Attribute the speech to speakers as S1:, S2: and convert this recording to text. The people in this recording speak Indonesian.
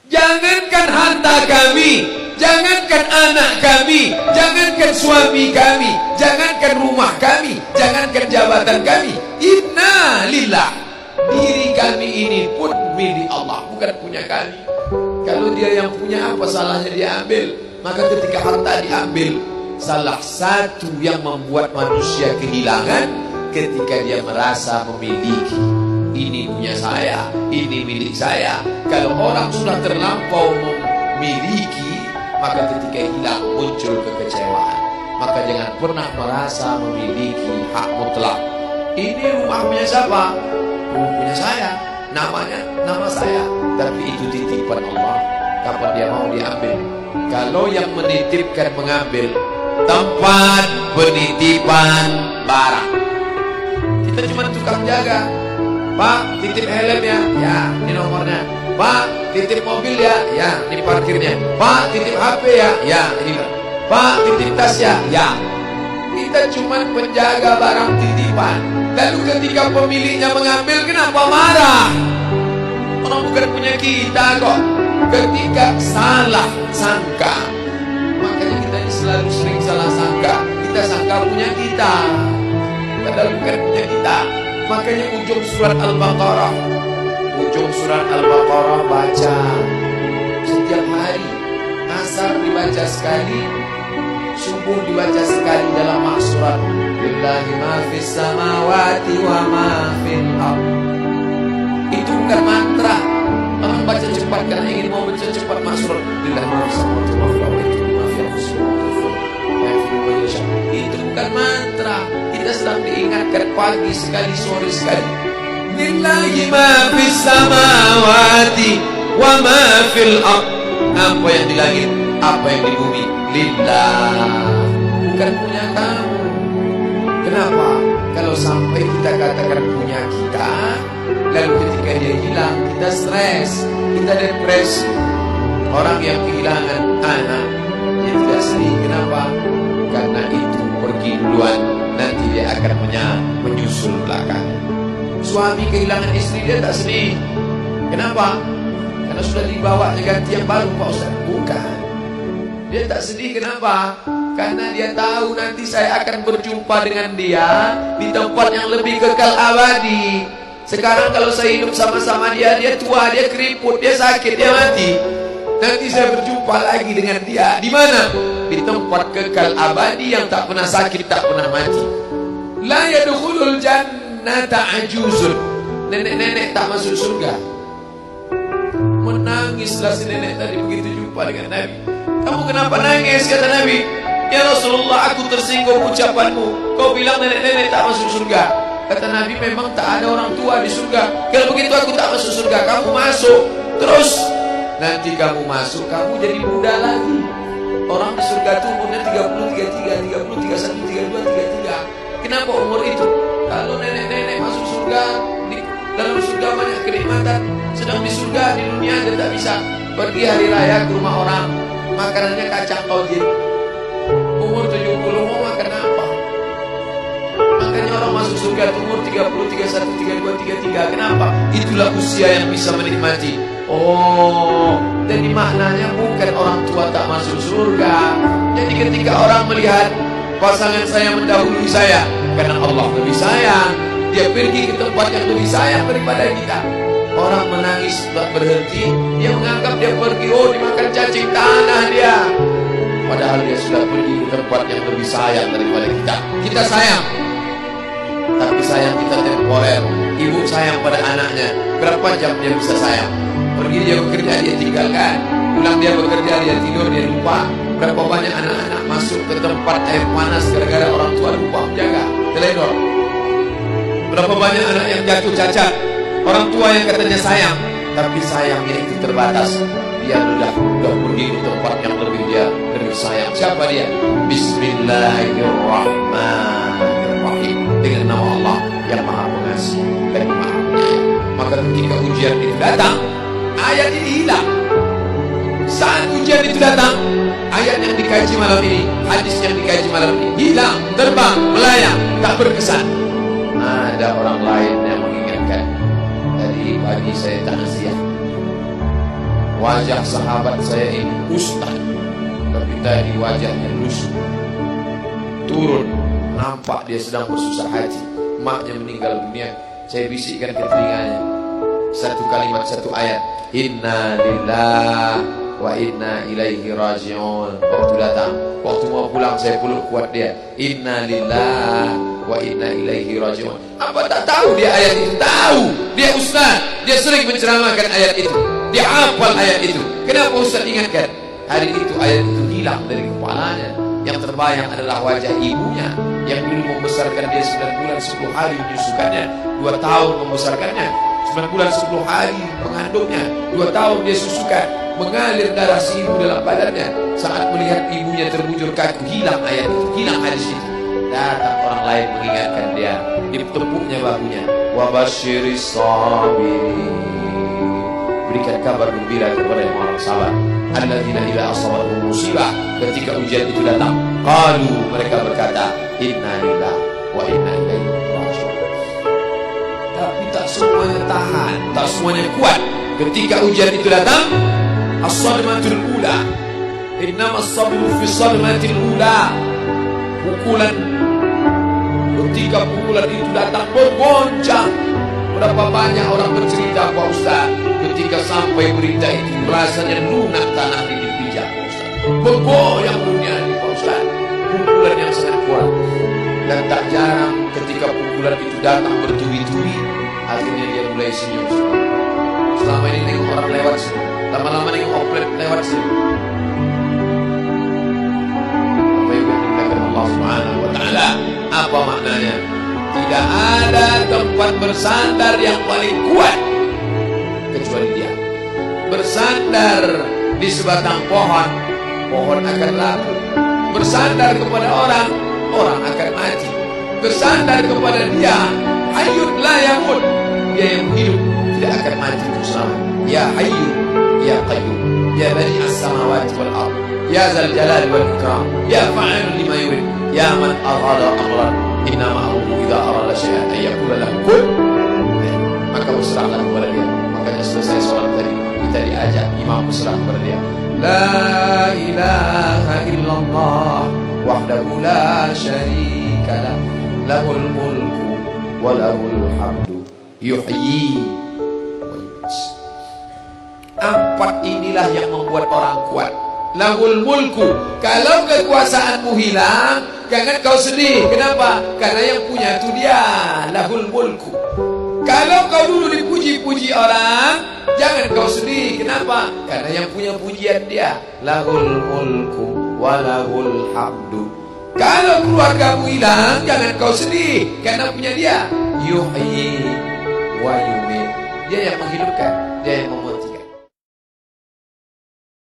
S1: Jangankan harta kami, jangankan anak kami, jangankan suami kami, jangankan rumah kami, jangankan jabatan kami. Inna lillah, diri kami ini pun milik Allah, bukan punya kami. Kalau dia yang punya, apa salahnya dia ambil? Maka ketika harta diambil, salah satu yang membuat manusia kehilangan ketika dia merasa memiliki. Ini punya saya, ini milik saya. Kalau orang sudah terlampau memiliki, maka ketika hilang muncul kekecewaan. Maka jangan pernah merasa memiliki hak mutlak. Ini rumah punya siapa? Rumah punya saya, namanya nama saya. Tapi itu titipan Allah, kapan dia mau diambil. Kalau yang menitipkan mengambil, tempat penitipan barang, kita cuma tukang jaga. Pak, titip helm ya, ya, ini nomornya. Pak, titip mobil ya, ya, ini parkirnya. Pak, titip HP ya, ya, ini. Pak, titip tas ya, ya. Kita cuma penjaga barang titipan. Lalu ketika pemiliknya mengambil, kenapa marah? Orang bukan punya kita kok. Ketika salah sangka, makanya kita ini selalu sering salah sangka. Kita sangka punya kita, padahal bukan punya kita. Makanya ujung surat Al-Baqarah, baca setiap hari. Asar dibaca sekali, subuh dibaca sekali dalam maksurat. Lillahi ma fis samawati wa ma fil ardh. Itu bukan mantra. Orang baca cepat karena ingin mau baca cepat maksurat. Lillahi ma fis samawati wa fil ardh. Itu bukan mantra. Kita sedang diingatkan pagi sekali, sore sekali. Lillahi ma fis samawati wa ma fil ardh. Apa yang di langit, apa yang di bumi, lillah, bukan punya kamu. Kenapa? Kalau sampai kita katakan punya kita, lalu ketika dia hilang, kita stres, kita depresi. Orang yang kehilangan anak, dia tidak sedih. Kenapa? Karena itu pergi duluan, nanti dia akan menyusul belakang. Suami kehilangan istri, dia tak sedih. Kenapa? Karena sudah dibawanya ganti yang baru, Pak Ustaz. Bukan. Dia tak sedih, kenapa? Karena dia tahu nanti saya akan berjumpa dengan dia di tempat yang lebih kekal abadi. Sekarang kalau saya hidup sama-sama dia, dia tua, dia keriput, dia sakit, dia mati. Nanti saya berjumpa lagi dengan dia. Di mana? Di tempat kekal abadi yang tak pernah sakit, tak pernah mati. La yadkhulul jannata ajuzun. Nenek-nenek tak masuk surga. Menangislah si nenek tadi begitu jumpa dengan Nabi. Kamu kenapa nangis? Kata Nabi. Ya Rasulullah, aku tersinggung ucapanmu. Kau bilang nenek-nenek tak masuk surga. Kata Nabi, memang tak ada orang tua di surga. Kalau begitu aku tak masuk surga. Kamu masuk. Terus nanti kamu masuk, kamu jadi muda lagi. Orang di surga itu umurnya 30, 33, 30, 31, 32, 33. Kenapa umur itu? Kalau nenek-nenek masuk surga, di dalam surga banyak kenikmatan. Sedang di surga, di dunia dia tak bisa. Pergi hari raya ke rumah orang, makanannya kacang tojin. Umur 70 mau makan apa? Makanya orang masuk surga umur 30, 31, 32, 33. Kenapa? Itulah usia yang bisa menikmati. Oh, jadi maknanya bukan orang tua tak masuk surga. Jadi ketika orang melihat pasangan saya mendahului saya, karena Allah lebih sayang, dia pergi ke tempat yang lebih sayang daripada kita. Orang menangis tak berhenti, dia menganggap dia pergi, oh dimakan cacing tanah dia. Padahal dia sudah pergi ke tempat yang lebih sayang daripada kita. Kita sayang, tapi sayang kita temporer. Ibu sayang pada anaknya, berapa jam dia bisa sayang? Pergi dia bekerja, dia tinggalkan. Pulang dia bekerja, dia tidur, dia lupa. Berapa banyak anak-anak masuk ke tempat air panas gara-gara orang tua lupa menjaga, teledor. Berapa banyak anak yang jatuh cacat, orang tua yang katanya sayang, tapi sayangnya itu terbatas. Dia sudah pergi ke tempat yang lebih sayang. Siapa dia? Bismillahirrahmanirrahim. Dengan nama Allah yang Maha Pengasih dan Maha Penyayang. Maka ketika ujian itu datang, ayat ini hilang. Saat ujian itu datang, ayat yang dikaji malam ini, hadis yang dikaji malam ini hilang, terbang, melayang, tak berkesan. Ada orang lain yang mengingatkan. Tadi pagi saya tak nasihat. Wajah sahabat saya ini ustaz, tapi tadi wajahnya lusuh. Turun, nampak dia sedang bersusah hati. Maknya meninggal dunia. Saya bisikkan ke telinganya satu kalimat, satu ayat, inna lillahi wa inna ilaihi raji'un. Waktu datang, waktu mau pulang, saya peluk kuat dia, inna lillahi wa inna ilaihi raji'un. Apa tak tahu dia ayat itu? Tahu. Dia ustaz, dia sering menceramahkan ayat itu, dia hafal ayat itu. Kenapa ustaz ingatkan? Hari itu ayat itu hilang dari kepalanya. Yang terbayang adalah wajah ibunya yang dulu membesarkan dia 9 bulan 10 hari menyusukannya, 2 tahun membesarkannya, 9 bulan 10 hari mengandungnya, 2 tahun dia susukan, mengalir darah si ibu dalam badannya. Saat melihat ibunya terbujur kaku, hilang ayat itu, hilang hadis itu. Datang orang lain mengingatkan dia, ditepuknya bahunya, wabasyiris sabirin, berikan kabar gembira kepada yang orang sabar. Alladzina idza asabatuhum musibah, ketika ujian itu datang, qalu, mereka berkata, inna lillahi wa inna ilaihi raji'un. Tapi tak semuanya tahan, tak semuanya kuat. Ketika ujian itu datang, as-sadmatul ula, innamas sabru fi sadmatil ula. Pukulan, ketika pukulan itu datang bergoncang. Berapa banyak orang bercerita, Pak Ustaz, ketika sampai berita itu rasanya lunak tanah ini dipijak, Pak Ustaz. Bergoyang dunia ini, Pak Ustaz. Pukulan yang sangat kuat. Dan tak jarang ketika pukulan itu datang bertubi-tubi, akhirnya dia mulai senyum. Selama ini nengok orang lewat sini, lama-lama nengok oplet lewat sini. Apa yang dikatakan Allah Subhanahu wa Ta'ala? Apa maknanya? Tidak ada tempat bersandar yang paling kuat kecuali dia. Bersandar di sebatang pohon, pohon akan laku. Bersandar kepada orang, orang akan mati. Bersandar kepada dia, hayyun la yamut, dia yang hidup tidak akan mati bersama. Ya hayyu ya qayyum ya bani as-samawati wal ard ya zal jalali wal ikram ya fa'ilun lima yurid ya man arada amran innama amruhu idza arada syai'an ay yaqula lahu kun. Maka berserahlah kepada dia. Makanya selesai sholat tadi kita diajak imam berserah kepada dia. La ilaha illallah wahdahu la syarika lah, lahul mulku wa lahul hamdu yuhyi wa yumiit. 4 inilah yang membuat orang kuat. Lahul mulku, kalau kekuasaanmu hilang, jangan kau sedih. Kenapa? Karena yang punya itu dia. Lahul mulku. Kalau kau dulu dipuji-puji orang, jangan kau sedih. Kenapa? Karena yang punya pujian dia. Lahul mulku wa lahul hamdu. Kalau keluargamu hilang, jangan kau sedih, karena punya dia. Yuhyi wa yumiit. Dia yang menghidupkan, dia yang mematikan.